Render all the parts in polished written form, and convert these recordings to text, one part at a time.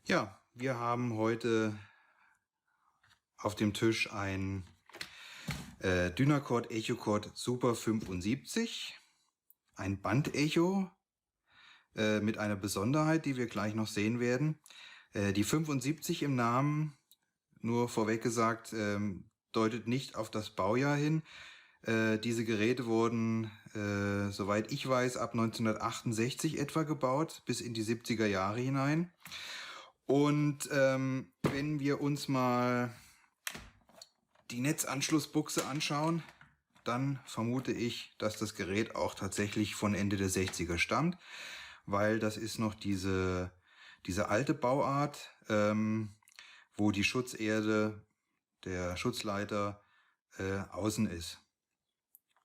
Ja, wir haben heute auf dem Tisch ein Dynacord EchoCord Super 75, ein Bandecho mit einer Besonderheit, die wir gleich noch sehen werden. Die 75 im Namen, nur vorweg gesagt, deutet nicht auf das Baujahr hin. Diese Geräte wurden, soweit ich weiß, ab 1968 etwa gebaut, bis in die 70er Jahre hinein. Und wenn wir uns mal die Netzanschlussbuchse anschauen, dann vermute ich, dass das Gerät auch tatsächlich von Ende der 60er stammt, weil das ist noch diese alte Bauart, wo die Schutzerde, der Schutzleiter außen ist.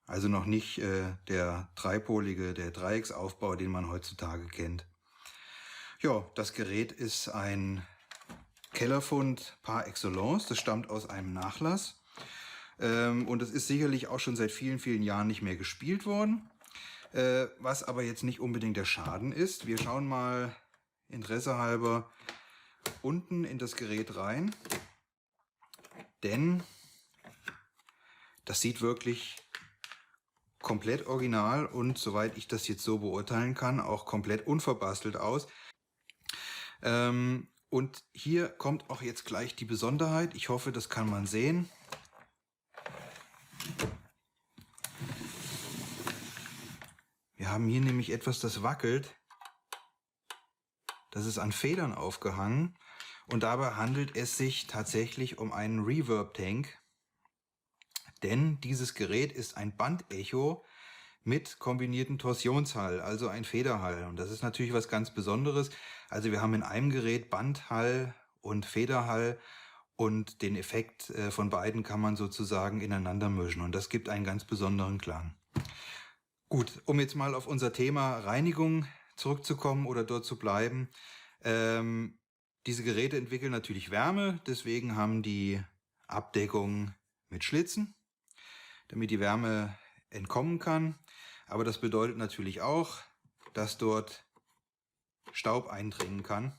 Also noch nicht der dreipolige, der Dreiecksaufbau, den man heutzutage kennt. Ja, das Gerät ist ein Kellerfund par excellence. Das stammt aus einem Nachlass. Und es ist sicherlich auch schon seit vielen, vielen Jahren nicht mehr gespielt worden. Was aber jetzt nicht unbedingt der Schaden ist. Wir schauen mal interessehalber unten in das Gerät rein. Denn das sieht wirklich komplett original und, soweit ich das jetzt so beurteilen kann, auch komplett unverbastelt aus. Und hier kommt auch jetzt gleich die Besonderheit. Ich hoffe, das kann man sehen. Wir haben hier nämlich etwas, das wackelt. Das ist an Federn aufgehangen. Und dabei handelt es sich tatsächlich um einen Reverb-Tank. Denn dieses Gerät ist ein Bandecho mit kombiniertem Torsionshall, also ein Federhall. Und das ist natürlich was ganz Besonderes. Also wir haben in einem Gerät Bandhall und Federhall und den Effekt von beiden kann man sozusagen ineinander mischen. Und das gibt einen ganz besonderen Klang. Gut, um jetzt mal auf unser Thema Reinigung zurückzukommen oder dort zu bleiben. Diese Geräte entwickeln natürlich Wärme, deswegen haben die Abdeckung mit Schlitzen, damit die Wärme entkommen kann. Aber das bedeutet natürlich auch, dass dort Staub eindringen kann.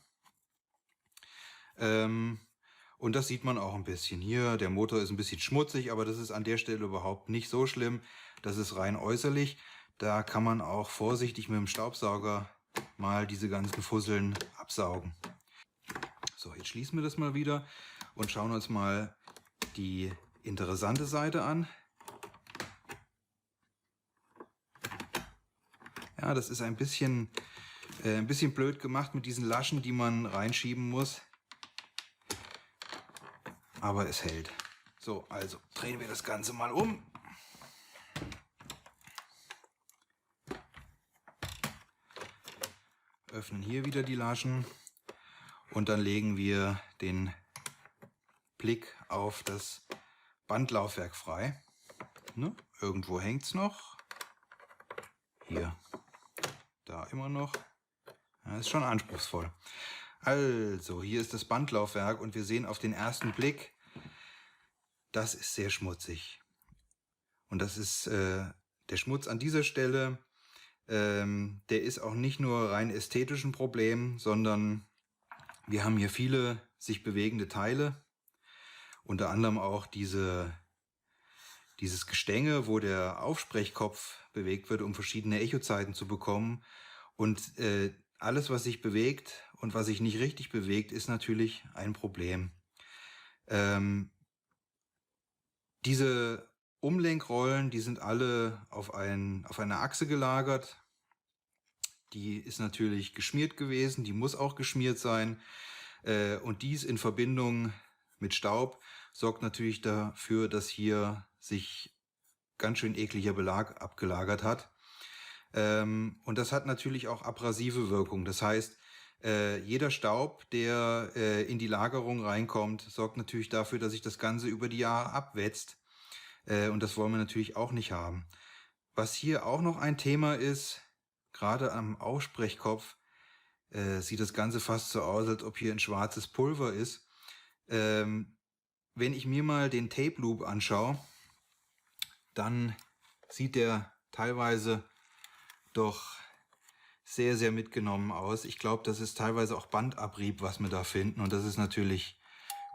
Und das sieht man auch ein bisschen hier. Der Motor ist ein bisschen schmutzig, aber das ist an der Stelle überhaupt nicht so schlimm. Das ist rein äußerlich. Da kann man auch vorsichtig mit dem Staubsauger mal diese ganzen Fusseln absaugen. So, jetzt schließen wir das mal wieder und schauen uns mal die interessante Seite an. Ja, das ist ein bisschen blöd gemacht mit diesen Laschen, die man reinschieben muss. Aber es hält. So, also drehen wir das Ganze mal um. Öffnen hier wieder die Laschen und dann legen wir den Blick auf das Bandlaufwerk frei. Ne? Irgendwo hängt es noch. Hier, da immer noch. Ja, ist schon anspruchsvoll. Also, hier ist das Bandlaufwerk und wir sehen auf den ersten Blick, das ist sehr schmutzig. Und das ist der Schmutz an dieser Stelle. Der ist auch nicht nur rein ästhetisch ein Problem, sondern wir haben hier viele sich bewegende Teile. Unter anderem auch dieses Gestänge, wo der Aufsprechkopf bewegt wird, um verschiedene Echozeiten zu bekommen. Und alles, was sich bewegt und was sich nicht richtig bewegt, ist natürlich ein Problem. Diese Umlenkrollen, die sind alle auf einer Achse gelagert. Die ist natürlich geschmiert gewesen, die muss auch geschmiert sein. Und dies in Verbindung mit Staub sorgt natürlich dafür, dass hier sich ganz schön ekliger Belag abgelagert hat. Und das hat natürlich auch abrasive Wirkung. Das heißt, jeder Staub, der in die Lagerung reinkommt, sorgt natürlich dafür, dass sich das Ganze über die Jahre abwetzt. Und das wollen wir natürlich auch nicht haben. Was hier auch noch ein Thema ist, gerade am Aussprechkopf, sieht das Ganze fast so aus, als ob hier ein schwarzes Pulver ist. Wenn ich mir mal den Tape Loop anschaue, dann sieht der teilweise doch sehr, sehr mitgenommen aus. Ich glaube, das ist teilweise auch Bandabrieb, was wir da finden. Und das ist natürlich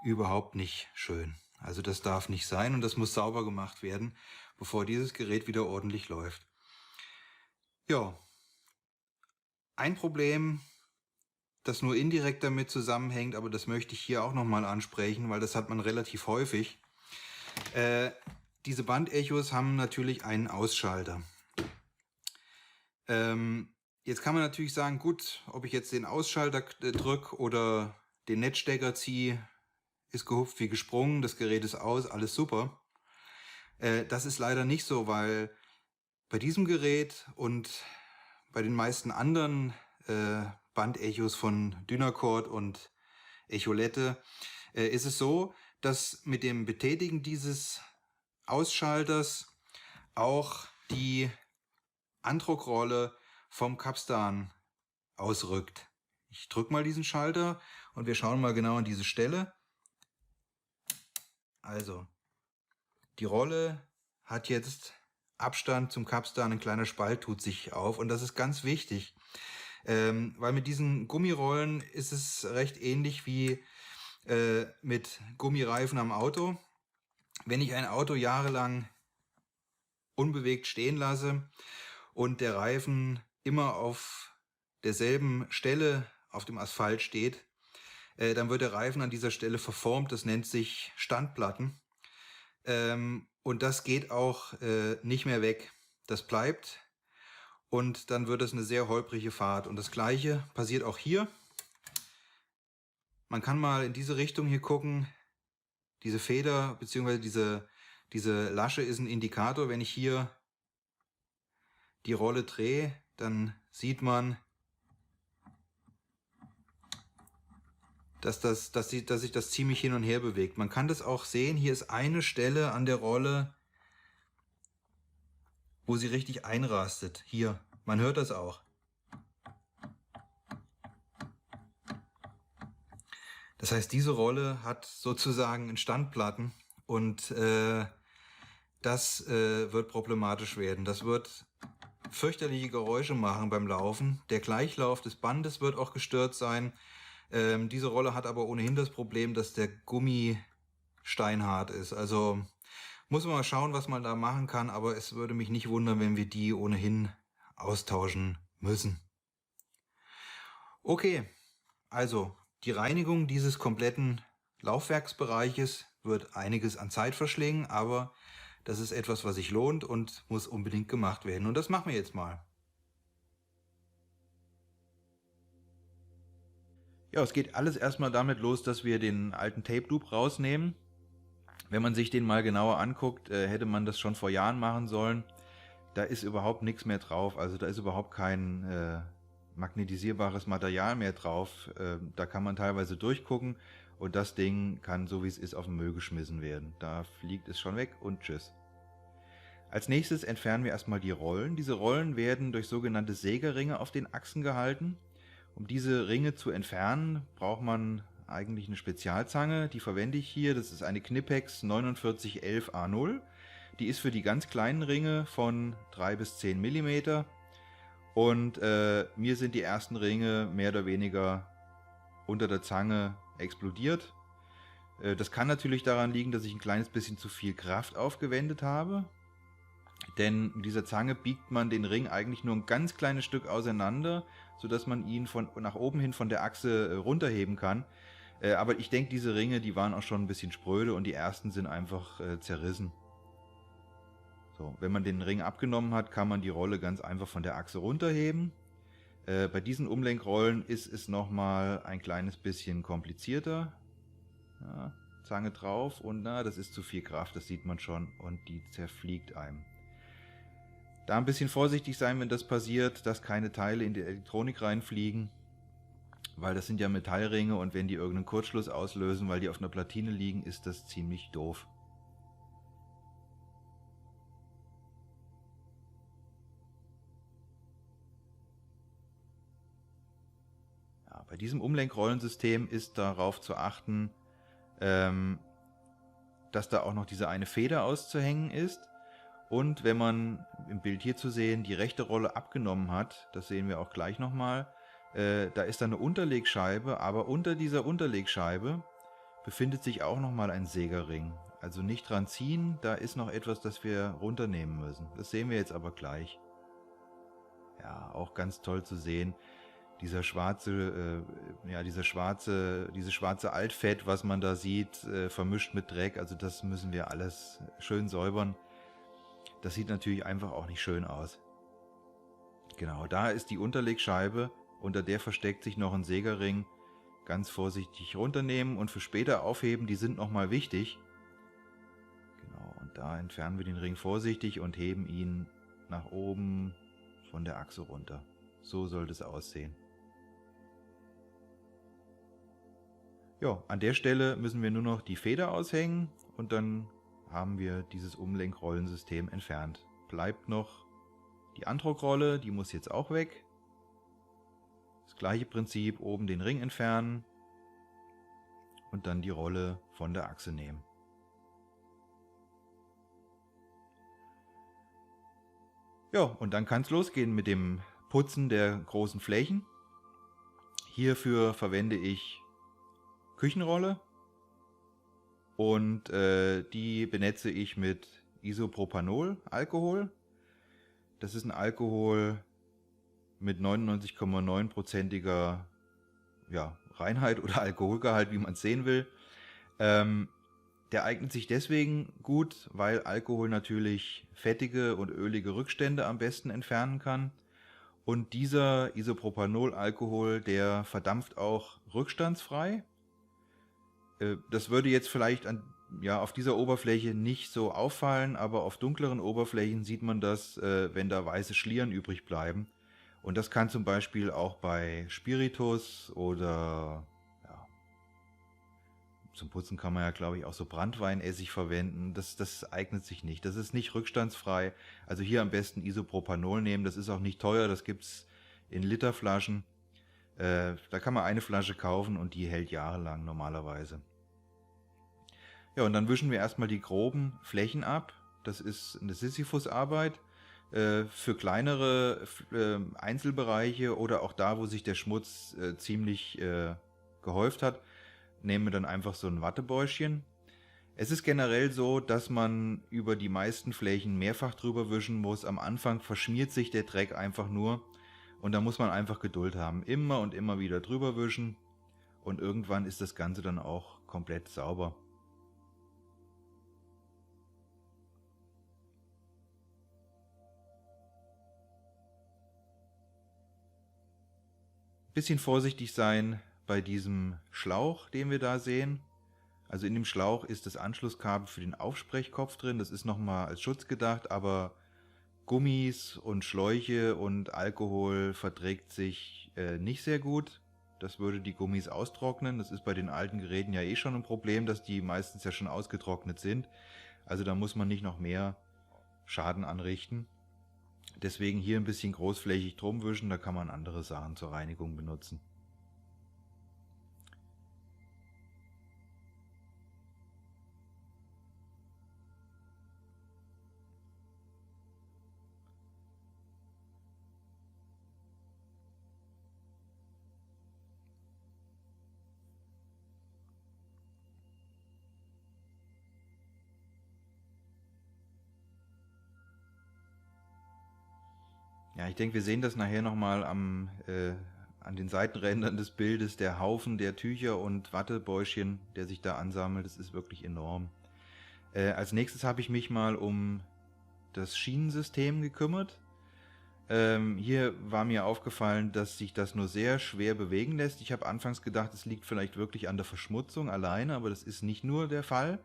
überhaupt nicht schön. Also das darf nicht sein und das muss sauber gemacht werden, bevor dieses Gerät wieder ordentlich läuft. Ja, ein Problem, das nur indirekt damit zusammenhängt, aber das möchte ich hier auch nochmal ansprechen, weil das hat man relativ häufig. Diese Bandechos haben natürlich einen Ausschalter. Jetzt kann man natürlich sagen, gut, ob ich jetzt den Ausschalter drücke oder den Netzstecker ziehe, ist gehupft wie gesprungen, das Gerät ist aus, alles super. Das ist leider nicht so, weil bei diesem Gerät und bei den meisten anderen Bandechos von Dynacord und Echolette ist es so, dass mit dem Betätigen dieses Ausschalters auch die Andruckrolle vom Capstan ausrückt. Ich drücke mal diesen Schalter und wir schauen mal genau an diese Stelle. Also, die Rolle hat jetzt Abstand zum Capstan, ein kleiner Spalt tut sich auf und das ist ganz wichtig, weil mit diesen Gummirollen ist es recht ähnlich wie mit Gummireifen am Auto. Wenn ich ein Auto jahrelang unbewegt stehen lasse und der Reifen immer auf derselben Stelle auf dem Asphalt steht, dann wird der Reifen an dieser Stelle verformt. Das nennt sich Standplatten. Und das geht auch nicht mehr weg. Das bleibt und dann wird es eine sehr holprige Fahrt. Und das Gleiche passiert auch hier. Man kann mal in diese Richtung hier gucken. Diese Feder bzw. diese Lasche ist ein Indikator. Wenn ich hier die Rolle drehe, dann sieht man, dass sich das ziemlich hin und her bewegt. Man kann das auch sehen, hier ist eine Stelle an der Rolle, wo sie richtig einrastet. Hier, man hört das auch. Das heißt, diese Rolle hat sozusagen einen Standplatten und das wird problematisch werden. Das wird fürchterliche Geräusche machen beim Laufen. Der Gleichlauf des Bandes wird auch gestört sein. Diese Rolle hat aber ohnehin das Problem, dass der Gummi steinhart ist. Also muss man mal schauen, was man da machen kann, aber es würde mich nicht wundern, wenn wir die ohnehin austauschen müssen. Okay, also die Reinigung dieses kompletten Laufwerksbereiches wird einiges an Zeit verschlingen, aber das ist etwas, was sich lohnt und muss unbedingt gemacht werden. Und das machen wir jetzt mal. Ja, es geht alles erstmal damit los, dass wir den alten Tape Loop rausnehmen. Wenn man sich den mal genauer anguckt, hätte man das schon vor Jahren machen sollen. Da ist überhaupt nichts mehr drauf, also da ist überhaupt kein magnetisierbares Material mehr drauf. Da kann man teilweise durchgucken und das Ding kann, so wie es ist, auf den Müll geschmissen werden. Da fliegt es schon weg und tschüss. Als nächstes entfernen wir erstmal die Rollen. Diese Rollen werden durch sogenannte Sägeringe auf den Achsen gehalten. Um diese Ringe zu entfernen, braucht man eigentlich eine Spezialzange. Die verwende ich hier. Das ist eine Knipex 4911 A0. Die ist für die ganz kleinen Ringe von 3 bis 10 mm. Und mir sind die ersten Ringe mehr oder weniger unter der Zange explodiert. Das kann natürlich daran liegen, dass ich ein kleines bisschen zu viel Kraft aufgewendet habe. Denn mit dieser Zange biegt man den Ring eigentlich nur ein ganz kleines Stück auseinander, sodass man ihn von nach oben hin von der Achse runterheben kann. Aber ich denke, diese Ringe, die waren auch schon ein bisschen spröde und die ersten sind einfach zerrissen. So, wenn man den Ring abgenommen hat, kann man die Rolle ganz einfach von der Achse runterheben. Bei diesen Umlenkrollen ist es nochmal ein kleines bisschen komplizierter. Ja, Zange drauf und das ist zu viel Kraft, das sieht man schon und die zerfliegt einem. Da ein bisschen vorsichtig sein, wenn das passiert, dass keine Teile in die Elektronik reinfliegen, weil das sind ja Metallringe und wenn die irgendeinen Kurzschluss auslösen, weil die auf einer Platine liegen, ist das ziemlich doof. Ja, bei diesem Umlenkrollensystem ist darauf zu achten, dass da auch noch diese eine Feder auszuhängen ist. Und wenn man im Bild hier zu sehen die rechte Rolle abgenommen hat, das sehen wir auch gleich nochmal, da ist dann eine Unterlegscheibe, aber unter dieser Unterlegscheibe befindet sich auch nochmal ein Sägerring. Also nicht dran ziehen, da ist noch etwas, das wir runternehmen müssen. Das sehen wir jetzt aber gleich. Ja, auch ganz toll zu sehen. Dieses schwarze Altfett, was man da sieht, vermischt mit Dreck, also das müssen wir alles schön säubern. Das sieht natürlich einfach auch nicht schön aus. Genau, da ist die Unterlegscheibe, unter der versteckt sich noch ein Sägerring. Ganz vorsichtig runternehmen und für später aufheben, die sind nochmal wichtig. Genau, und da entfernen wir den Ring vorsichtig und heben ihn nach oben von der Achse runter. So sollte es aussehen. Ja, an der Stelle müssen wir nur noch die Feder aushängen und dann haben wir dieses Umlenkrollensystem entfernt. Bleibt noch die Andruckrolle, die muss jetzt auch weg. Das gleiche Prinzip, oben den Ring entfernen und dann die Rolle von der Achse nehmen. Ja, und dann kann es losgehen mit dem Putzen der großen Flächen. Hierfür verwende ich Küchenrolle und die benetze ich mit Isopropanol-Alkohol. Das ist ein Alkohol mit 99,9%iger Reinheit oder Alkoholgehalt, wie man es sehen will. Der eignet sich deswegen gut, weil Alkohol natürlich fettige und ölige Rückstände am besten entfernen kann. Und dieser Isopropanol-Alkohol, der verdampft auch rückstandsfrei. Das würde jetzt vielleicht auf dieser Oberfläche nicht so auffallen, aber auf dunkleren Oberflächen sieht man das, wenn da weiße Schlieren übrig bleiben. Und das kann zum Beispiel auch bei Spiritus oder zum Putzen kann man ja, glaube ich, auch so Branntweinessig verwenden. Das eignet sich nicht. Das ist nicht rückstandsfrei. Also hier am besten Isopropanol nehmen. Das ist auch nicht teuer. Das gibt es in Literflaschen. Da kann man eine Flasche kaufen und die hält jahrelang normalerweise. Ja, und dann wischen wir erstmal die groben Flächen ab. Das ist eine Sisyphus-Arbeit. Für kleinere Einzelbereiche oder auch da, wo sich der Schmutz ziemlich gehäuft hat, nehmen wir dann einfach so ein Wattebäuschen. Es ist generell so, dass man über die meisten Flächen mehrfach drüber wischen muss. Am Anfang verschmiert sich der Dreck einfach nur und da muss man einfach Geduld haben. Immer und immer wieder drüber wischen und irgendwann ist das Ganze dann auch komplett sauber. Bisschen vorsichtig sein bei diesem Schlauch, den wir da sehen. Also in dem Schlauch ist das Anschlusskabel für den Aufsprechkopf drin. Das ist nochmal als Schutz gedacht, aber Gummis und Schläuche und Alkohol verträgt sich nicht sehr gut. Das würde die Gummis austrocknen. Das ist bei den alten Geräten ja eh schon ein Problem, dass die meistens ja schon ausgetrocknet sind. Also da muss man nicht noch mehr Schaden anrichten. Deswegen hier ein bisschen großflächig drum wischen, da kann man andere Sachen zur Reinigung benutzen. Ja, ich denke, wir sehen das nachher nochmal an den Seitenrändern des Bildes, der Haufen der Tücher und Wattebäuschen, der sich da ansammelt, das ist wirklich enorm. Als nächstes habe ich mich mal um das Schienensystem gekümmert. Hier war mir aufgefallen, dass sich das nur sehr schwer bewegen lässt. Ich habe anfangs gedacht, es liegt vielleicht wirklich an der Verschmutzung alleine, aber das ist nicht nur der Fall.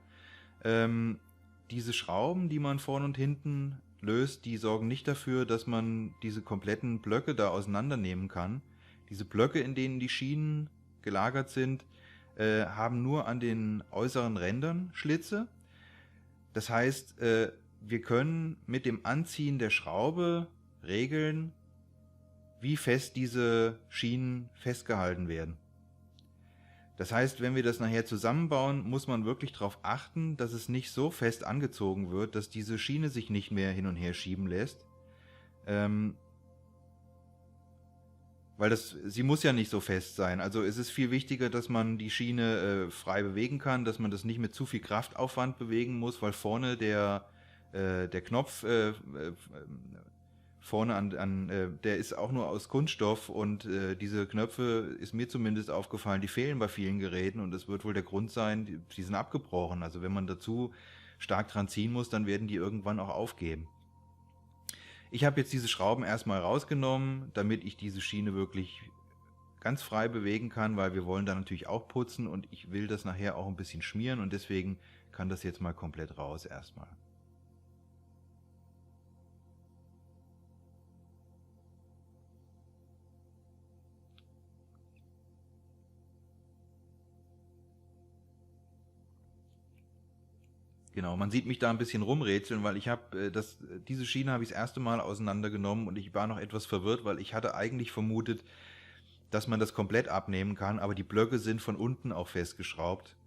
Diese Schrauben, die man vorn und hinten löst, die sorgen nicht dafür, dass man diese kompletten Blöcke da auseinandernehmen kann. Diese Blöcke, in denen die Schienen gelagert sind, haben nur an den äußeren Rändern Schlitze. Das heißt, wir können mit dem Anziehen der Schraube regeln, wie fest diese Schienen festgehalten werden. Das heißt, wenn wir das nachher zusammenbauen, muss man wirklich darauf achten, dass es nicht so fest angezogen wird, dass diese Schiene sich nicht mehr hin und her schieben lässt. Weil sie muss ja nicht so fest sein. Also es ist viel wichtiger, dass man die Schiene frei bewegen kann, dass man das nicht mit zu viel Kraftaufwand bewegen muss, weil vorne der Knopf vorne der ist auch nur aus Kunststoff und diese Knöpfe, ist mir zumindest aufgefallen, die fehlen bei vielen Geräten und das wird wohl der Grund sein, die sind abgebrochen. Also wenn man dazu stark dran ziehen muss, dann werden die irgendwann auch aufgeben. Ich habe jetzt diese Schrauben erstmal rausgenommen, damit ich diese Schiene wirklich ganz frei bewegen kann, weil wir wollen da natürlich auch putzen und ich will das nachher auch ein bisschen schmieren und deswegen kann das jetzt mal komplett raus erstmal. Genau, man sieht mich da ein bisschen rumrätseln, weil ich habe diese Schiene habe ich das erste Mal auseinandergenommen und ich war noch etwas verwirrt, weil ich hatte eigentlich vermutet, dass man das komplett abnehmen kann, aber die Blöcke sind von unten auch festgeschraubt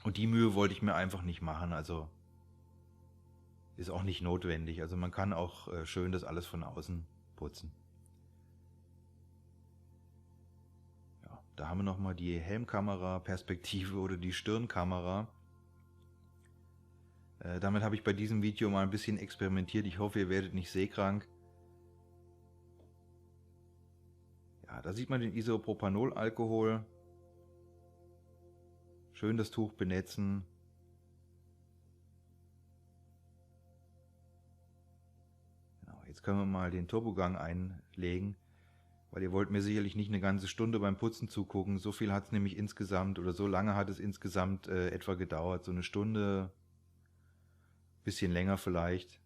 und die Mühe wollte ich mir einfach nicht machen, also ist auch nicht notwendig. Also man kann auch schön das alles von außen putzen. Ja, da haben wir nochmal die Helmkamera-Perspektive oder die Stirnkamera. Damit habe ich bei diesem Video mal ein bisschen experimentiert. Ich hoffe, ihr werdet nicht seekrank. Ja, da sieht man den Isopropanolalkohol. Schön das Tuch benetzen. Genau, jetzt können wir mal den Turbogang einlegen, weil ihr wollt mir sicherlich nicht eine ganze Stunde beim Putzen zugucken. So viel hat es nämlich insgesamt, oder so lange hat es insgesamt etwa gedauert. So eine Stunde, bisschen länger vielleicht.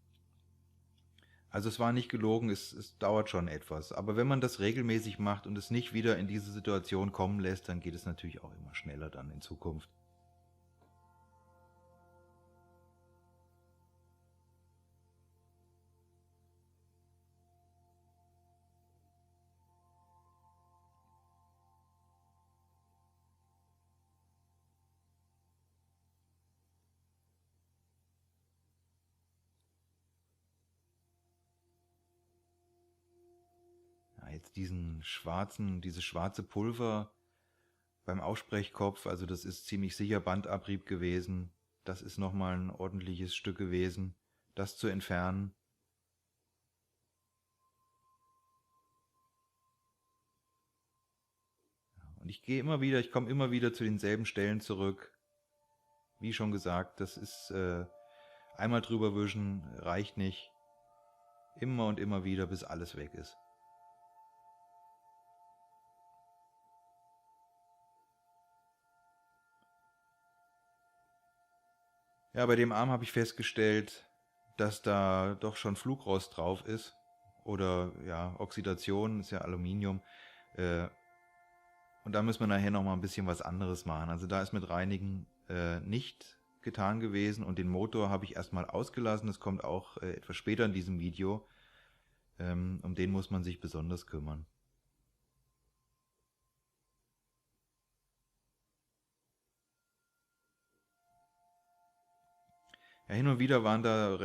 Also es war nicht gelogen, es dauert schon etwas. Aber wenn man das regelmäßig macht und es nicht wieder in diese Situation kommen lässt, dann geht es natürlich auch immer schneller dann in Zukunft. Ja, jetzt dieses schwarze Pulver beim Aussprechkopf, also das ist ziemlich sicher Bandabrieb gewesen. Das ist nochmal ein ordentliches Stück gewesen, das zu entfernen. Und ich komme immer wieder zu denselben Stellen zurück. Wie schon gesagt, das ist einmal drüber wischen, reicht nicht. Immer und immer wieder, bis alles weg ist. Ja, bei dem Arm habe ich festgestellt, dass da doch schon Flugrost drauf ist. Oder ja, Oxidation, ist ja Aluminium. Und da müssen wir nachher nochmal ein bisschen was anderes machen. Also da ist mit Reinigen nicht getan gewesen und den Motor habe ich erstmal ausgelassen. Das kommt auch etwas später in diesem Video. Um den muss man sich besonders kümmern. Ja, hin und wieder waren da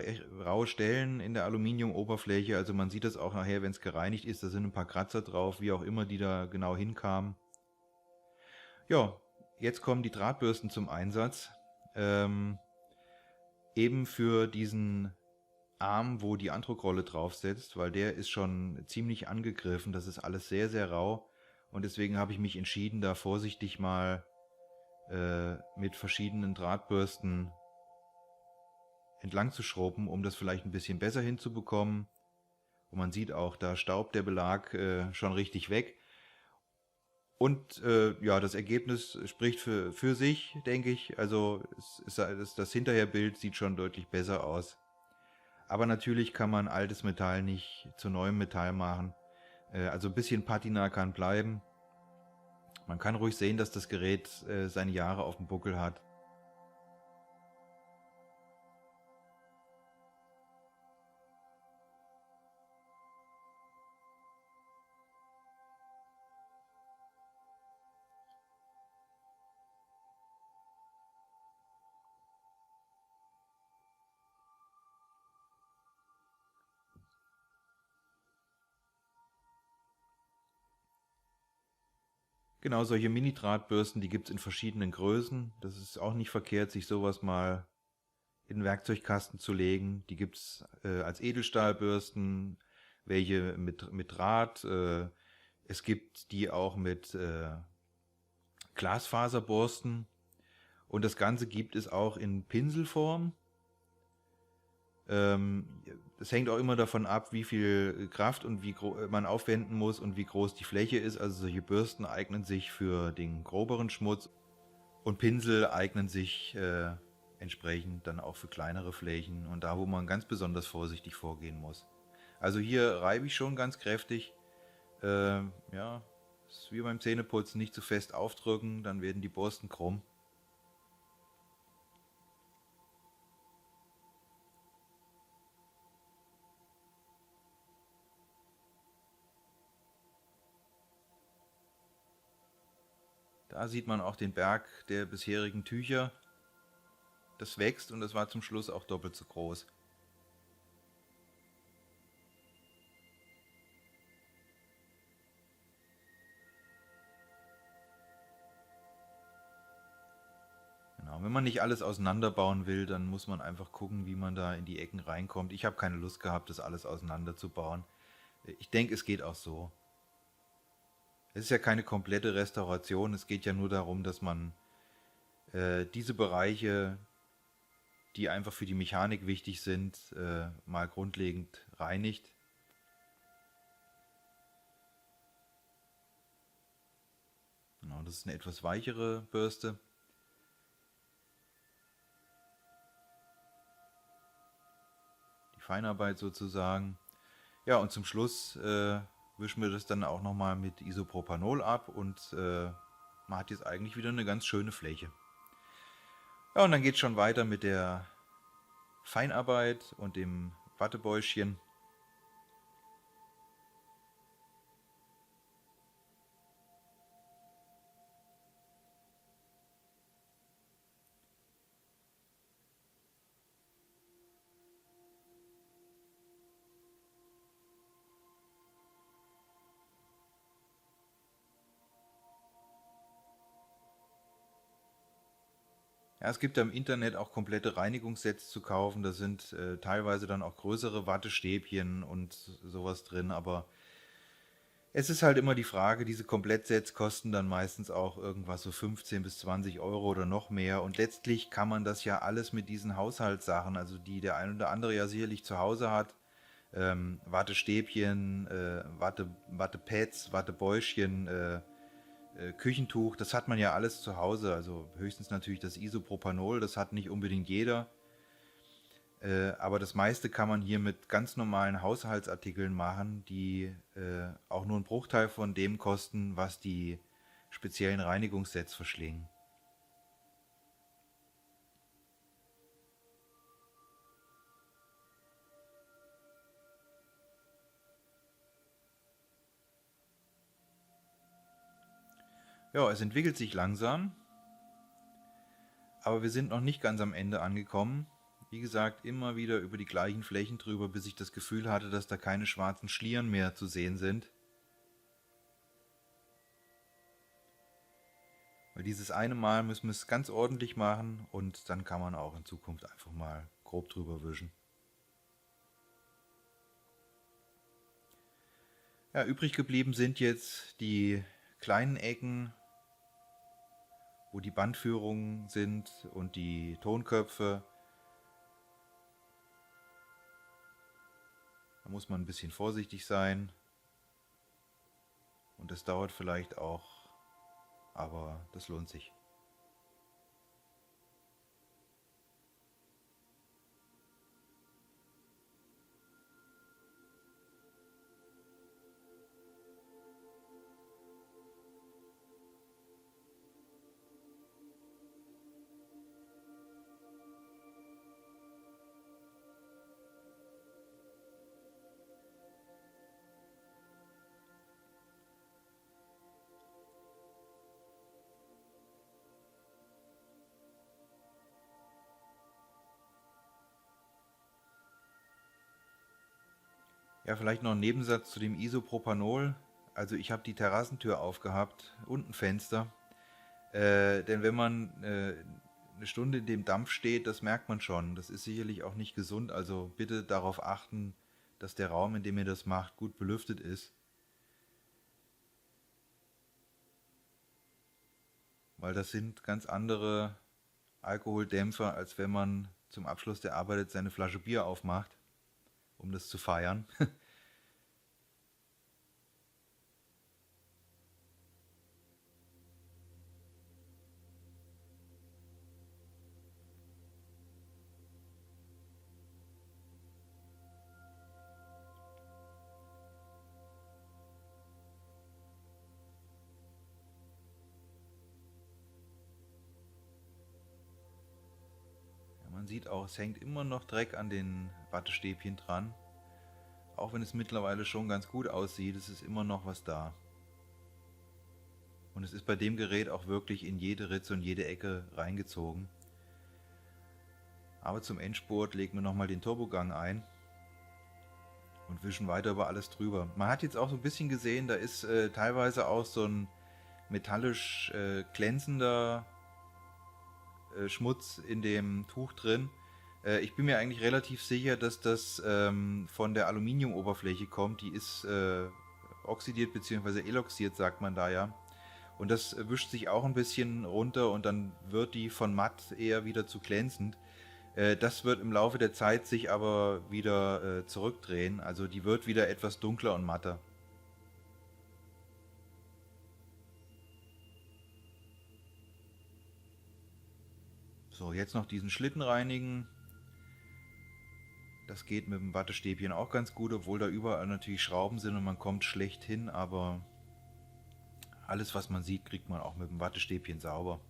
raue Stellen in der Aluminiumoberfläche, also man sieht das auch nachher, wenn es gereinigt ist, da sind ein paar Kratzer drauf, wie auch immer die da genau hinkamen. Ja, jetzt kommen die Drahtbürsten zum Einsatz. Eben für diesen Arm, wo die Andruckrolle drauf sitzt, weil der ist schon ziemlich angegriffen, das ist alles sehr, sehr rau und deswegen habe ich mich entschieden, da vorsichtig mal mit verschiedenen Drahtbürsten entlang zu schrubben, um das vielleicht ein bisschen besser hinzubekommen. Und man sieht auch, da staubt der Belag schon richtig weg. Und ja, das Ergebnis spricht für sich, denke ich. Also das Hinterherbild sieht schon deutlich besser aus. Aber natürlich kann man altes Metall nicht zu neuem Metall machen. Also ein bisschen Patina kann bleiben. Man kann ruhig sehen, dass das Gerät seine Jahre auf dem Buckel hat. Genau, solche Mini-Drahtbürsten, die gibt es in verschiedenen Größen. Das ist auch nicht verkehrt, sich sowas mal in den Werkzeugkasten zu legen. Die gibt es als Edelstahlbürsten, welche mit Draht. Es gibt die auch mit Glasfaserborsten. Und das Ganze gibt es auch in Pinselform. Ähm, Es hängt auch immer davon ab, wie viel Kraft und wie man aufwenden muss und wie groß die Fläche ist. Also solche Bürsten eignen sich für den groberen Schmutz und Pinsel eignen sich entsprechend dann auch für kleinere Flächen und da, wo man ganz besonders vorsichtig vorgehen muss. Also hier reibe ich schon ganz kräftig. Ja, ist wie beim Zähneputzen, nicht zu fest aufdrücken, dann werden die Borsten krumm. Da sieht man auch den Berg der bisherigen Tücher. Das wächst und das war zum Schluss auch doppelt so groß. Genau. Wenn man nicht alles auseinanderbauen will, dann muss man einfach gucken, wie man da in die Ecken reinkommt. Ich habe keine Lust gehabt, das alles auseinanderzubauen. Ich denke, es geht auch so. Es ist ja keine komplette Restauration, es geht ja nur darum, dass man diese Bereiche, die einfach für die Mechanik wichtig sind, mal grundlegend reinigt. Genau, das ist eine etwas weichere Bürste. Die Feinarbeit sozusagen. Ja, und zum Schluss wischen wir das dann auch nochmal mit Isopropanol ab und man hat jetzt eigentlich wieder eine ganz schöne Fläche. Ja, und dann geht es schon weiter mit der Feinarbeit und dem Wattebäuschen. Ja, es gibt im Internet auch komplette Reinigungssets zu kaufen. Da sind teilweise dann auch größere Wattestäbchen und sowas drin. Aber es ist halt immer die Frage, diese Komplettsets kosten dann meistens auch irgendwas so 15 bis 20 Euro oder noch mehr. Und letztlich kann man das ja alles mit diesen Haushaltssachen, also die der ein oder andere ja sicherlich zu Hause hat, Wattestäbchen, Wattepads, Wattebäuschen, Küchentuch, das hat man ja alles zu Hause. Also höchstens natürlich das Isopropanol, das hat nicht unbedingt jeder. Aber das meiste kann man hier mit ganz normalen Haushaltsartikeln machen, die auch nur einen Bruchteil von dem kosten, was die speziellen Reinigungssets verschlingen. Ja, es entwickelt sich langsam, aber wir sind noch nicht ganz am Ende angekommen. Wie gesagt, immer wieder über die gleichen Flächen drüber, bis ich das Gefühl hatte, dass da keine schwarzen Schlieren mehr zu sehen sind. Weil dieses eine Mal müssen wir es ganz ordentlich machen und dann kann man auch in Zukunft einfach mal grob drüber wischen. Ja, übrig geblieben sind jetzt die kleinen Ecken, wo die Bandführungen sind und die Tonköpfe. Da muss man ein bisschen vorsichtig sein und das dauert vielleicht auch, aber das lohnt sich. Ja, vielleicht noch ein Nebensatz zu dem Isopropanol. Also ich habe die Terrassentür aufgehabt und ein Fenster. Denn wenn man eine Stunde in dem Dampf steht, das merkt man schon. Das ist sicherlich auch nicht gesund. Also bitte darauf achten, dass der Raum, in dem ihr das macht, gut belüftet ist. Weil das sind ganz andere Alkoholdämpfer, als wenn man zum Abschluss der Arbeit seine Flasche Bier aufmacht, um das zu feiern. Ja, man sieht auch, es hängt immer noch Dreck an den Wattestäbchen dran. Auch wenn es mittlerweile schon ganz gut aussieht, es ist immer noch was da. Und es ist bei dem Gerät auch wirklich in jede Ritze und jede Ecke reingezogen. Aber zum Endspurt legen wir nochmal den Turbogang ein und wischen weiter über alles drüber. Man hat jetzt auch so ein bisschen gesehen, da ist teilweise auch so ein metallisch glänzender Schmutz in dem Tuch drin. Ich bin mir eigentlich relativ sicher, dass das von der Aluminiumoberfläche kommt. Die ist oxidiert bzw. eloxiert, sagt man da ja. Und das wischt sich auch ein bisschen runter und dann wird die von matt eher wieder zu glänzend. Das wird im Laufe der Zeit sich aber wieder zurückdrehen. Also die wird wieder etwas dunkler und matter. So, jetzt noch diesen Schlitten reinigen. Das geht mit dem Wattestäbchen auch ganz gut, obwohl da überall natürlich Schrauben sind und man kommt schlecht hin, aber alles, was man sieht, kriegt man auch mit dem Wattestäbchen sauber.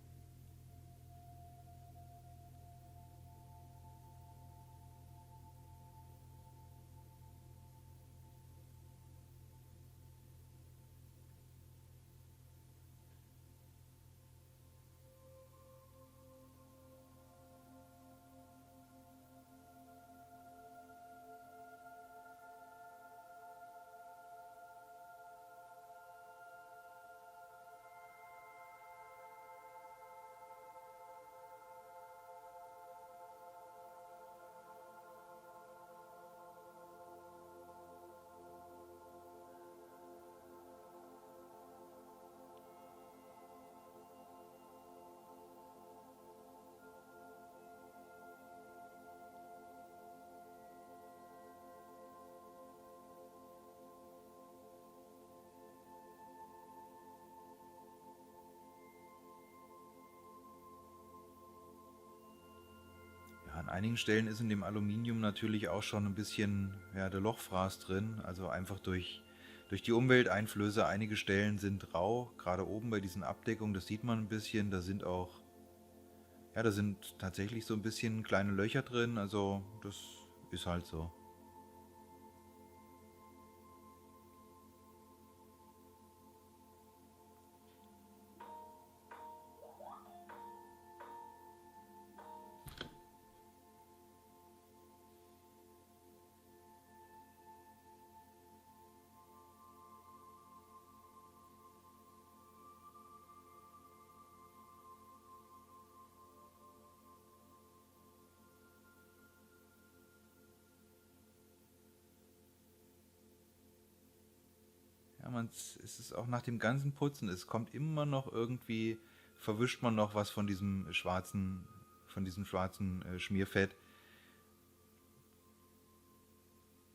Ja, an einigen Stellen ist in dem Aluminium natürlich auch schon ein bisschen der Lochfraß drin, also einfach durch die Umwelteinflüsse. Einige Stellen sind rau, gerade oben bei diesen Abdeckungen, das sieht man ein bisschen, da sind tatsächlich so ein bisschen kleine Löcher drin, also das ist halt so. Ja, es ist auch nach dem ganzen Putzen, es kommt immer noch irgendwie, verwischt man noch was von diesem schwarzen Schmierfett.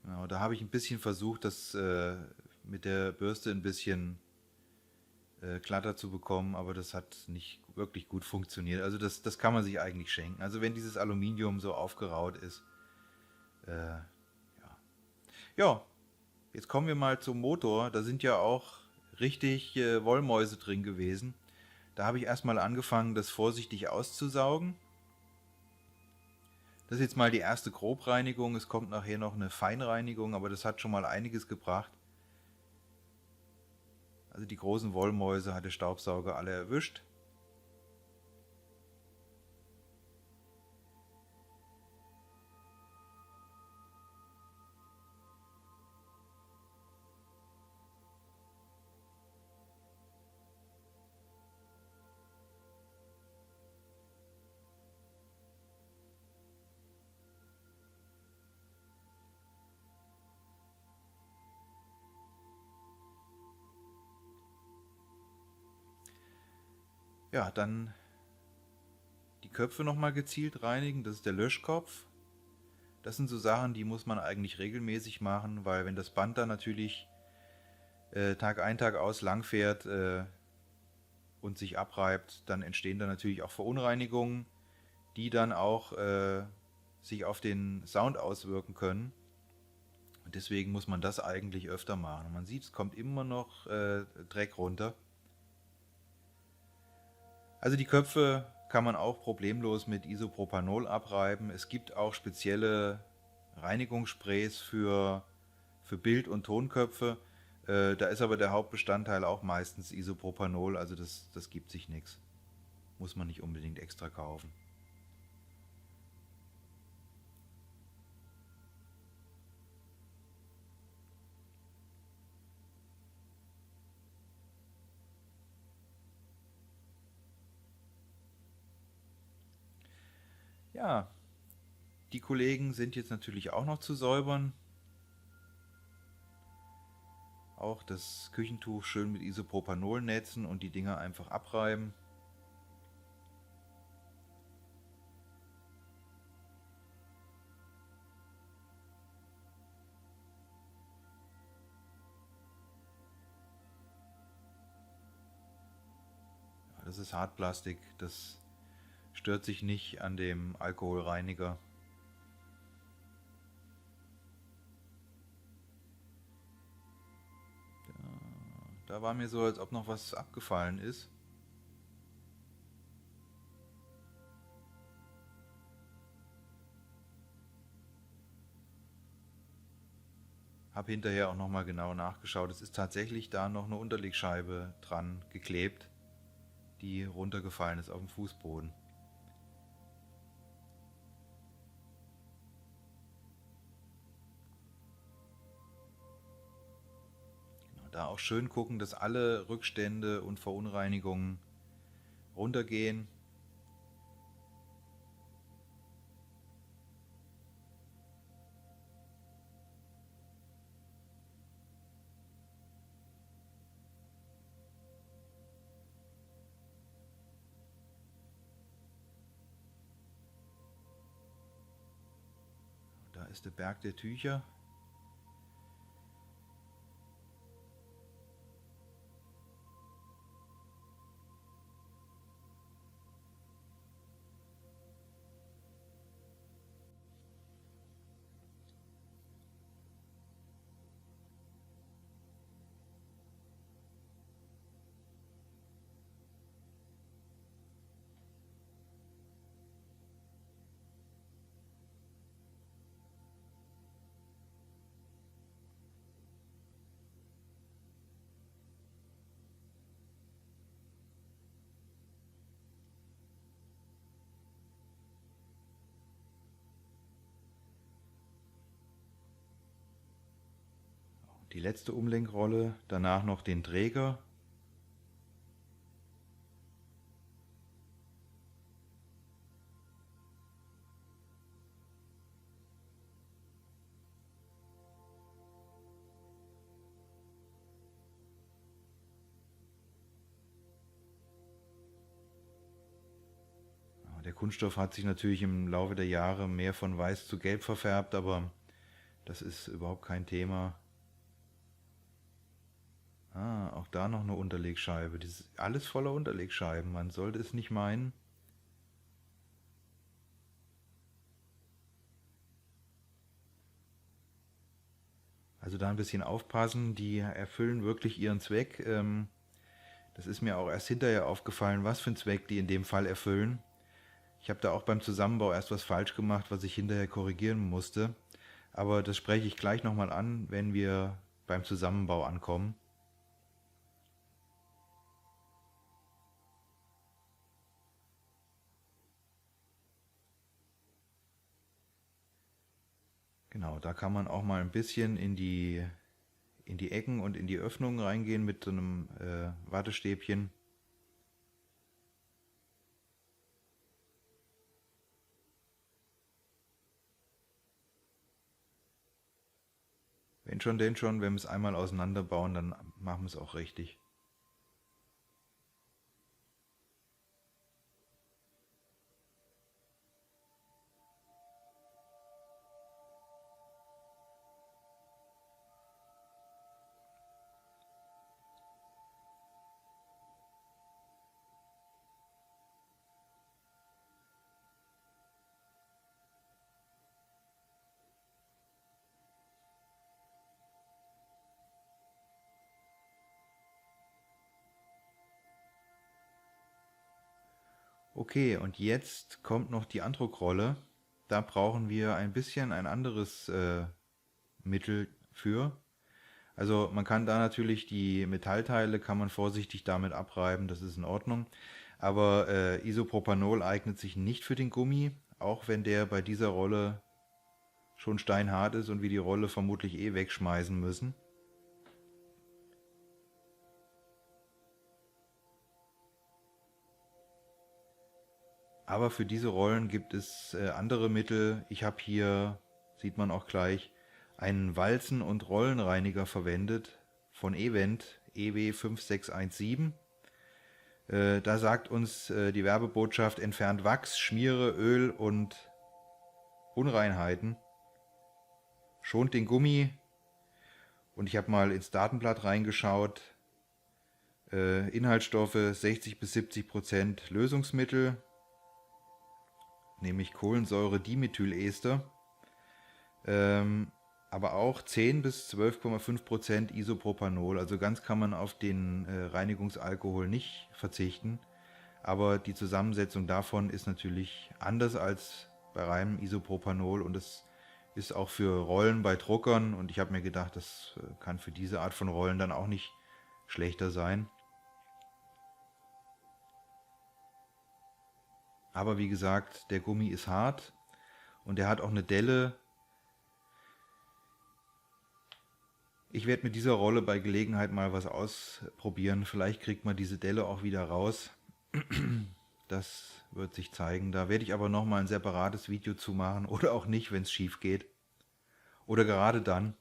Genau, da habe ich ein bisschen versucht, das mit der Bürste ein bisschen glatter zu bekommen, aber das hat nicht wirklich gut funktioniert. Also das kann man sich eigentlich schenken. Also wenn dieses Aluminium so aufgeraut ist. Ja. Ja, jetzt kommen wir mal zum Motor. Da sind ja auch richtig Wollmäuse drin gewesen. Da habe ich erstmal angefangen, das vorsichtig auszusaugen. Das ist jetzt mal die erste Grobreinigung. Es kommt nachher noch eine Feinreinigung, aber das hat schon mal einiges gebracht. Also die großen Wollmäuse hat der Staubsauger alle erwischt. Ja, dann die Köpfe nochmal gezielt reinigen, das ist der Löschkopf. Das sind so Sachen, die muss man eigentlich regelmäßig machen, weil wenn das Band dann natürlich Tag ein, Tag aus lang fährt und sich abreibt, dann entstehen da natürlich auch Verunreinigungen, die dann auch sich auf den Sound auswirken können. Und deswegen muss man das eigentlich öfter machen. Und man sieht, es kommt immer noch Dreck runter. Also die Köpfe kann man auch problemlos mit Isopropanol abreiben. Es gibt auch spezielle Reinigungssprays für Bild- und Tonköpfe. Da ist aber der Hauptbestandteil auch meistens Isopropanol, also das gibt sich nichts. Muss man nicht unbedingt extra kaufen. Ja, die Kollegen sind jetzt natürlich auch noch zu säubern. Auch das Küchentuch schön mit Isopropanol netzen und die Dinger einfach abreiben. Ja, das ist Hartplastik, das stört sich nicht an dem Alkoholreiniger. Da war mir so, als ob noch was abgefallen ist. Habe hinterher auch nochmal genau nachgeschaut. Es ist tatsächlich da noch eine Unterlegscheibe dran geklebt, die runtergefallen ist auf dem Fußboden. Genau, da auch schön gucken, dass alle Rückstände und Verunreinigungen runtergehen. Da ist der Berg der Tücher. Die letzte Umlenkrolle, danach noch den Träger. Der Kunststoff hat sich natürlich im Laufe der Jahre mehr von weiß zu gelb verfärbt, aber das ist überhaupt kein Thema. Auch da noch eine Unterlegscheibe. Das ist alles voller Unterlegscheiben. Man sollte es nicht meinen. Also da ein bisschen aufpassen. Die erfüllen wirklich ihren Zweck. Das ist mir auch erst hinterher aufgefallen, was für einen Zweck die in dem Fall erfüllen. Ich habe da auch beim Zusammenbau erst was falsch gemacht, was ich hinterher korrigieren musste. Aber das spreche ich gleich nochmal an, wenn wir beim Zusammenbau ankommen. Genau, da kann man auch mal ein bisschen in die Ecken und in die Öffnungen reingehen mit so einem Wattestäbchen. Wenn schon, denn schon, wenn wir es einmal auseinanderbauen, dann machen wir es auch richtig. Okay, und jetzt kommt noch die Andruckrolle. Da brauchen wir ein bisschen ein anderes Mittel für. Also man kann da natürlich die Metallteile, kann man vorsichtig damit abreiben, das ist in Ordnung. Aber Isopropanol eignet sich nicht für den Gummi, auch wenn der bei dieser Rolle schon steinhart ist und wir die Rolle vermutlich eh wegschmeißen müssen. Aber für diese Rollen gibt es andere Mittel. Ich habe hier, sieht man auch gleich, einen Walzen- und Rollenreiniger verwendet von Event EW5617. Da sagt uns die Werbebotschaft, entfernt Wachs, Schmiere, Öl und Unreinheiten, schont den Gummi. Und ich habe mal ins Datenblatt reingeschaut. Inhaltsstoffe 60-70% Lösungsmittel, nämlich Kohlensäure-Dimethylester, aber auch 10-12,5% Isopropanol. Also ganz kann man auf den Reinigungsalkohol nicht verzichten, aber die Zusammensetzung davon ist natürlich anders als bei reinem Isopropanol und das ist auch für Rollen bei Druckern, und ich habe mir gedacht, das kann für diese Art von Rollen dann auch nicht schlechter sein. Aber wie gesagt, der Gummi ist hart und er hat auch eine Delle. Ich werde mit dieser Rolle bei Gelegenheit mal was ausprobieren. Vielleicht kriegt man diese Delle auch wieder raus. Das wird sich zeigen. Da werde ich aber nochmal ein separates Video zu machen oder auch nicht, wenn es schief geht. Oder gerade dann.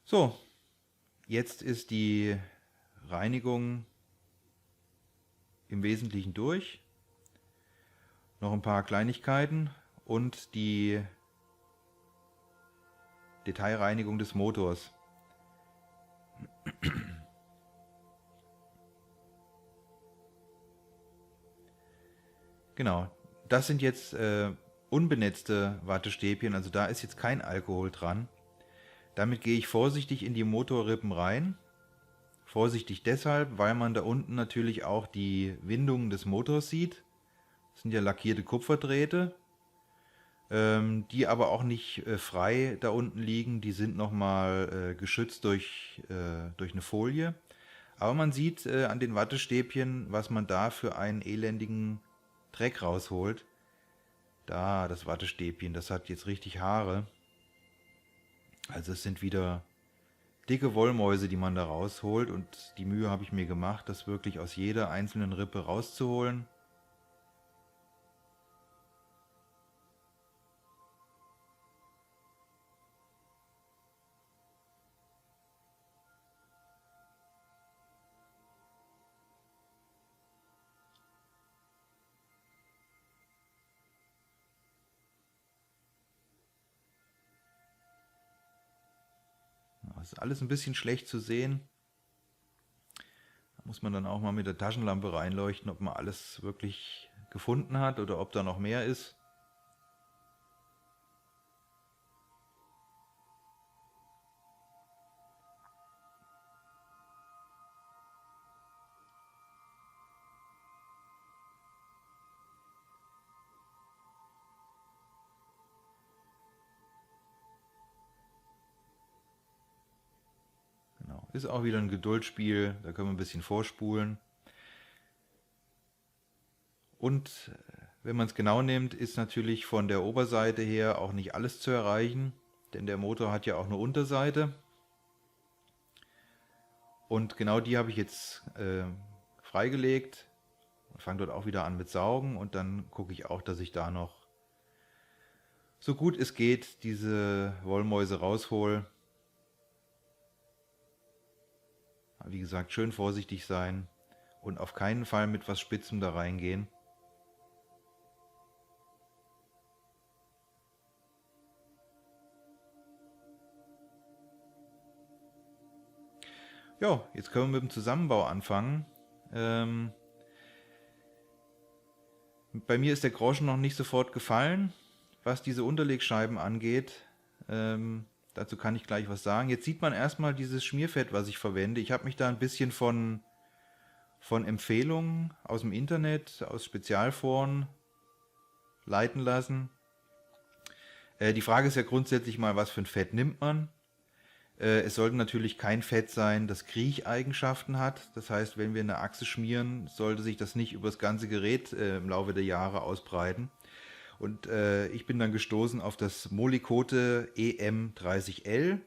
So, jetzt ist die Reinigung im Wesentlichen durch. Noch ein paar Kleinigkeiten und die Detailreinigung des Motors. Genau, das sind jetzt unbenetzte Wattestäbchen, also da ist jetzt kein Alkohol dran. Damit gehe ich vorsichtig in die Motorrippen rein. Vorsichtig deshalb, weil man da unten natürlich auch die Windungen des Motors sieht. Das sind ja lackierte Kupferdrähte, die aber auch nicht frei da unten liegen. Die sind nochmal geschützt durch eine Folie. Aber man sieht an den Wattestäbchen, was man da für einen elendigen Dreck rausholt. Da, das Wattestäbchen, das hat jetzt richtig Haare. Also es sind wieder dicke Wollmäuse, die man da rausholt, und die Mühe habe ich mir gemacht, das wirklich aus jeder einzelnen Rippe rauszuholen. Das ist alles ein bisschen schlecht zu sehen. Da muss man dann auch mal mit der Taschenlampe reinleuchten, ob man alles wirklich gefunden hat oder ob da noch mehr ist. Genau. Ist auch wieder ein Geduldsspiel, da können wir ein bisschen vorspulen. Und wenn man es genau nimmt, ist natürlich von der Oberseite her auch nicht alles zu erreichen, denn der Motor hat ja auch eine Unterseite. Und genau die habe ich jetzt freigelegt und fange dort auch wieder an mit Saugen, und dann gucke ich auch, dass ich da noch so gut es geht diese Wollmäuse raushole. Wie gesagt, schön vorsichtig sein und auf keinen Fall mit was Spitzem da reingehen. Ja, jetzt können wir mit dem Zusammenbau anfangen. Bei mir ist der Groschen noch nicht sofort gefallen, was diese Unterlegscheiben angeht. Dazu kann ich gleich was sagen. Jetzt sieht man erstmal dieses Schmierfett, was ich verwende. Ich habe mich da ein bisschen von von Empfehlungen aus dem Internet, aus Spezialforen leiten lassen. Die Frage ist ja grundsätzlich mal, was für ein Fett nimmt man? Es sollte natürlich kein Fett sein, das Kriecheigenschaften hat. Das heißt, wenn wir eine Achse schmieren, sollte sich das nicht über das ganze Gerät im Laufe der Jahre ausbreiten. Und ich bin dann gestoßen auf das Molykote EM30L.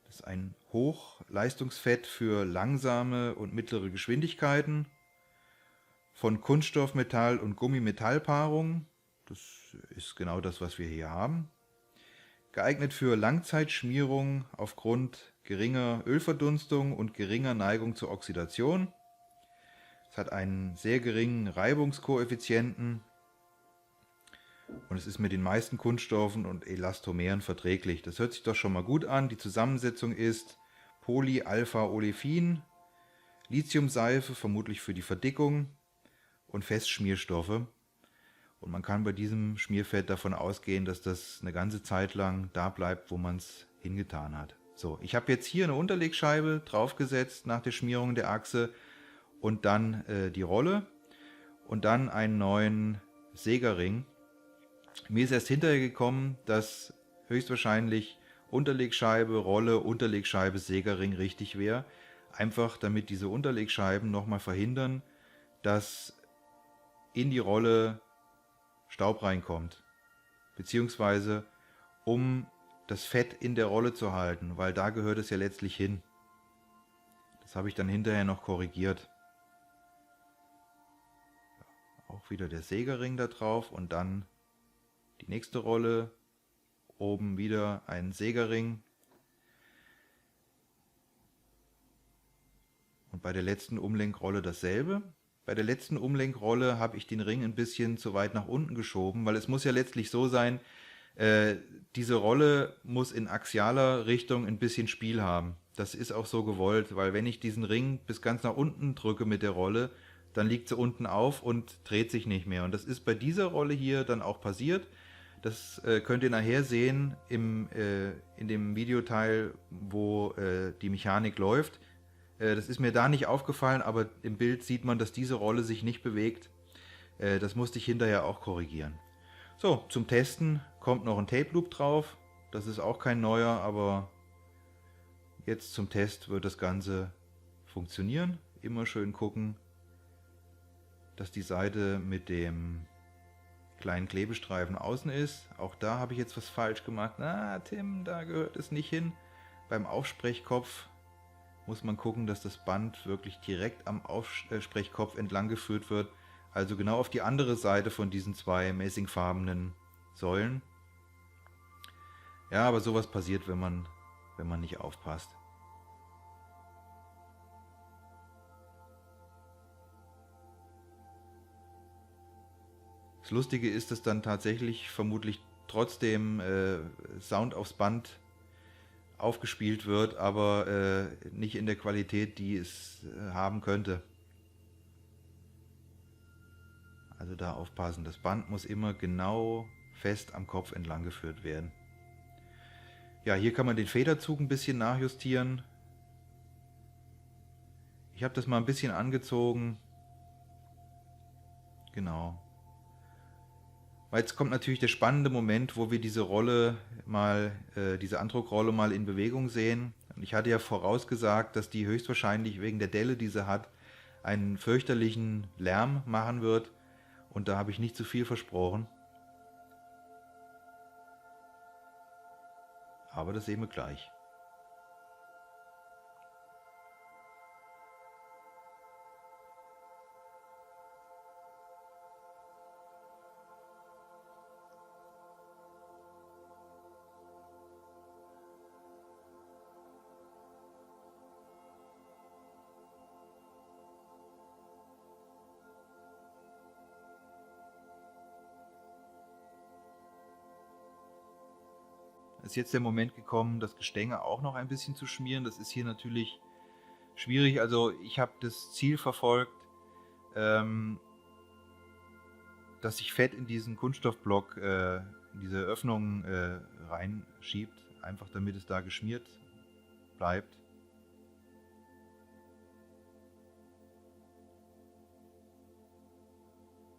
Das ist ein Hochleistungsfett für langsame und mittlere Geschwindigkeiten von Kunststoff-, Metall- und Gummimetallpaarung. Das ist genau das, was wir hier haben. Geeignet für Langzeitschmierung aufgrund geringer Ölverdunstung und geringer Neigung zur Oxidation. Es hat einen sehr geringen Reibungskoeffizienten und es ist mit den meisten Kunststoffen und Elastomeren verträglich. Das hört sich doch schon mal gut an. Die Zusammensetzung ist Polyalpha-Olefin, Lithiumseife, vermutlich für die Verdickung, und Festschmierstoffe. Und man kann bei diesem Schmierfett davon ausgehen, dass das eine ganze Zeit lang da bleibt, wo man es hingetan hat. So, ich habe jetzt hier eine Unterlegscheibe draufgesetzt nach der Schmierung der Achse und dann die Rolle und dann einen neuen Sägerring. Mir ist erst hinterher gekommen, dass höchstwahrscheinlich Unterlegscheibe, Rolle, Unterlegscheibe, Sägerring richtig wäre. Einfach damit diese Unterlegscheiben nochmal verhindern, dass in die Rolle Staub reinkommt, beziehungsweise um das Fett in der Rolle zu halten, weil da gehört es ja letztlich hin. Das habe ich dann hinterher noch korrigiert. Auch wieder der Sägerring da drauf und dann die nächste Rolle, oben wieder ein Sägerring. Und bei der letzten Umlenkrolle dasselbe. Bei der letzten Umlenkrolle habe ich den Ring ein bisschen zu weit nach unten geschoben, weil es muss ja letztlich so sein, diese Rolle muss in axialer Richtung ein bisschen Spiel haben. Das ist auch so gewollt, weil wenn ich diesen Ring bis ganz nach unten drücke mit der Rolle, dann liegt sie unten auf und dreht sich nicht mehr. Und das ist bei dieser Rolle hier dann auch passiert. Das könnt ihr nachher sehen in dem Videoteil, wo die Mechanik läuft. Das ist mir da nicht aufgefallen, aber im Bild sieht man, dass diese Rolle sich nicht bewegt. Das musste ich hinterher auch korrigieren. So, zum Testen kommt noch ein Tape Loop drauf. Das ist auch kein neuer, aber jetzt zum Test wird das Ganze funktionieren. Immer schön gucken, dass die Seite mit dem kleinen Klebestreifen außen ist. Auch da habe ich jetzt was falsch gemacht. Na, Tim, da gehört es nicht hin. Beim Aufsprechkopf muss man gucken, dass das Band wirklich direkt am Aufsprechkopf entlang geführt wird. Also genau auf die andere Seite von diesen zwei messingfarbenen Säulen. Ja, aber sowas passiert, wenn man nicht aufpasst. Das Lustige ist, dass dann tatsächlich vermutlich trotzdem Sound aufs Band aufgespielt wird, aber nicht in der Qualität, die es haben könnte. Also da aufpassen, das Band muss immer genau fest am Kopf entlang geführt werden. Ja, hier kann man den Federzug ein bisschen nachjustieren. Ich habe das mal ein bisschen angezogen. Genau. Weil jetzt kommt natürlich der spannende Moment, wo wir diese Rolle mal, diese Andruckrolle mal in Bewegung sehen. Und ich hatte ja vorausgesagt, dass die höchstwahrscheinlich wegen der Delle, die sie hat, einen fürchterlichen Lärm machen wird. Und da habe ich nicht zu viel versprochen. Aber das sehen wir gleich. Ist jetzt der Moment gekommen, das Gestänge auch noch ein bisschen zu schmieren. Das ist hier natürlich schwierig. Also ich habe das Ziel verfolgt, dass sich Fett in diesen Kunststoffblock, in diese Öffnung reinschiebt, einfach damit es da geschmiert bleibt.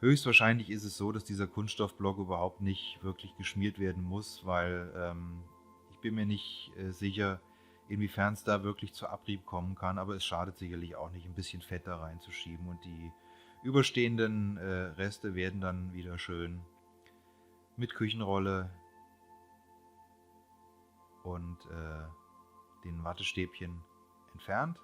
Höchstwahrscheinlich ist es so, dass dieser Kunststoffblock überhaupt nicht wirklich geschmiert werden muss, weil ich bin mir nicht sicher, inwiefern es da wirklich zu Abrieb kommen kann, aber es schadet sicherlich auch nicht, ein bisschen Fett da reinzuschieben und die überstehenden Reste werden dann wieder schön mit Küchenrolle und den Wattestäbchen entfernt.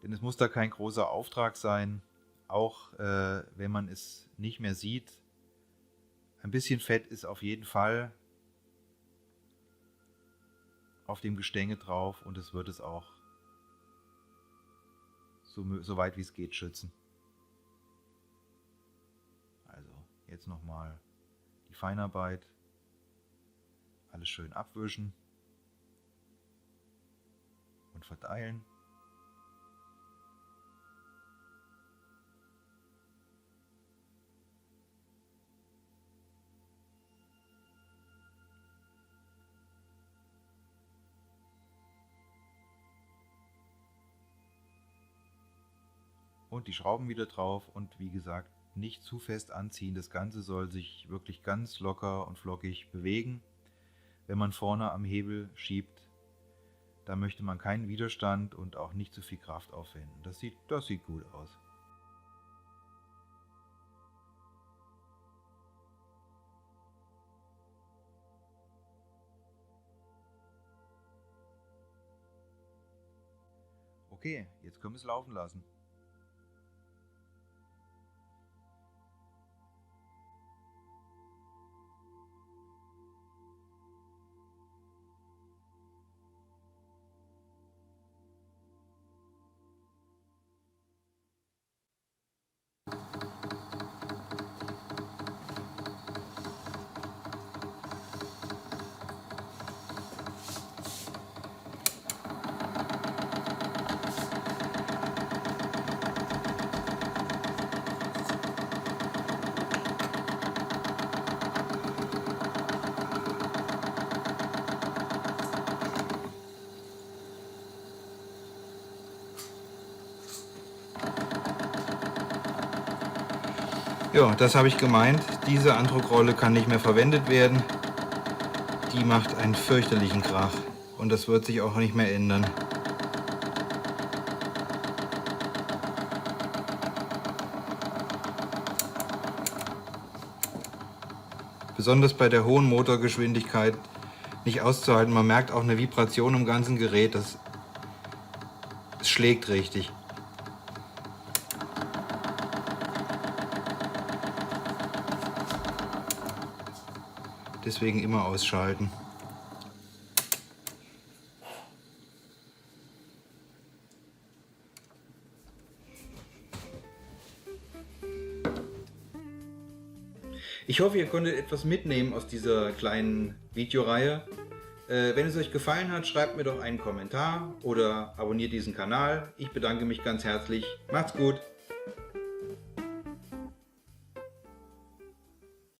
Denn es muss da kein großer Auftrag sein, auch wenn man es nicht mehr sieht. Ein bisschen Fett ist auf jeden Fall auf dem Gestänge drauf und es wird es auch so weit wie es geht schützen. Also jetzt nochmal die Feinarbeit, alles schön abwischen und verteilen. Und die Schrauben wieder drauf und wie gesagt, nicht zu fest anziehen. Das Ganze soll sich wirklich ganz locker und flockig bewegen. Wenn man vorne am Hebel schiebt, da möchte man keinen Widerstand und auch nicht zu viel Kraft aufwenden. Das sieht gut aus. Okay, jetzt können wir es laufen lassen. Ja, das habe ich gemeint. Diese Andruckrolle kann nicht mehr verwendet werden. Die macht einen fürchterlichen Krach und das wird sich auch nicht mehr ändern. Besonders bei der hohen Motorgeschwindigkeit nicht auszuhalten. Man merkt auch eine Vibration im ganzen Gerät. Es schlägt richtig. Deswegen immer ausschalten. Ich hoffe, ihr konntet etwas mitnehmen aus dieser kleinen Videoreihe. Wenn es euch gefallen hat, schreibt mir doch einen Kommentar oder abonniert diesen Kanal. Ich bedanke mich ganz herzlich. Macht's gut!